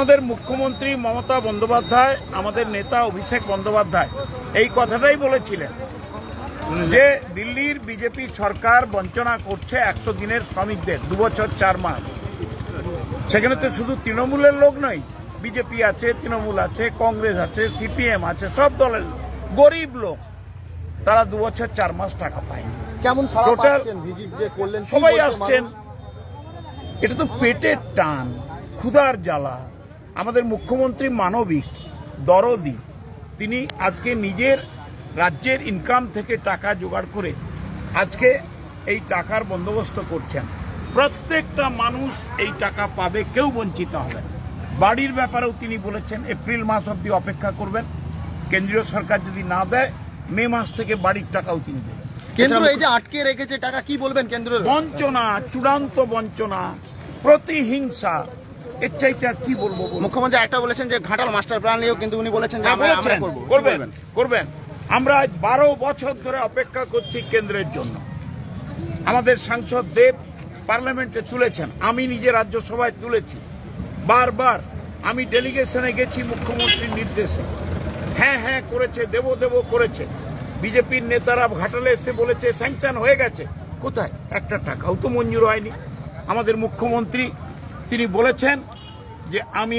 আমাদের মুখ্যমন্ত্রী মমতা বন্দ্যোপাধ্যায়, আমাদের নেতা অভিষেক বন্দ্যোপাধ্যায় এই কথাটাই বলেছিলেন যে দিল্লির বিজেপি সরকার বঞ্চনা করছে 100 দিনের শ্রমিকদের, 2 বছর 4 মাস। সেখানে তো শুধু তৃণমূলের লোক নয়, বিজেপি আছে, তৃণমূল আছে, কংগ্রেস আছে, সিপিএম আছে, সব দলের গরিব লোক, তারা 2 বছর 4 মাস টাকা পায়। কেমন সবাই আসছেন। এটা তো পেটের টান, ক্ষুধার জ্বালা। আমাদের মুখ্যমন্ত্রী মানবিক, দরদি, তিনি আজকে নিজের রাজ্যের ইনকাম থেকে টাকা জোগাড় করে আজকে এই টাকার বন্দোবস্ত করছেন। প্রত্যেকটা মানুষ এই টাকা পাবে, কেউ বঞ্চিত হবে। বাড়ির ব্যাপারেও তিনি বলেছেন এপ্রিল মাস অবধি অপেক্ষা করবেন, কেন্দ্রীয় সরকার যদি না দেয় মে মাস থেকে বাড়ির টাকাও তিনি দেবেন। কেন্দ্র এই যে আটকে রেখেছে টাকা, কি বলবেন? কেন্দ্রের বঞ্চনা, চূড়ান্ত বঞ্চনা, প্রতিহিংসা, এর চাইতে আর কি বলবো? মুখ্যমন্ত্রী একটা বলেছেন যে ঘাটাল মাস্টার প্ল্যান নিয়েও কিন্তু উনি বলেছেন যে আমরা করবেন। আমরা আজ 12 বছর ধরে অপেক্ষা করছি কেন্দ্রের জন্য। আমাদের সাংসদ দেব পার্লামেন্টে তুলেছেন, আমি নিজে রাজ্যসভায় তুলেছি বারবার। আমি ডেলিগেশনে গেছি মুখ্যমন্ত্রীর নির্দেশে, হ্যাঁ করেছে, দেব করেছে। বিজেপির নেতারা ঘাটালে এসে বলেছে স্যাংশন হয়ে গেছে, কোথায়? একটা টাকাও তো মঞ্জুর হয়নি। আমাদের মুখ্যমন্ত্রী তিনি বলেছেন যে আমি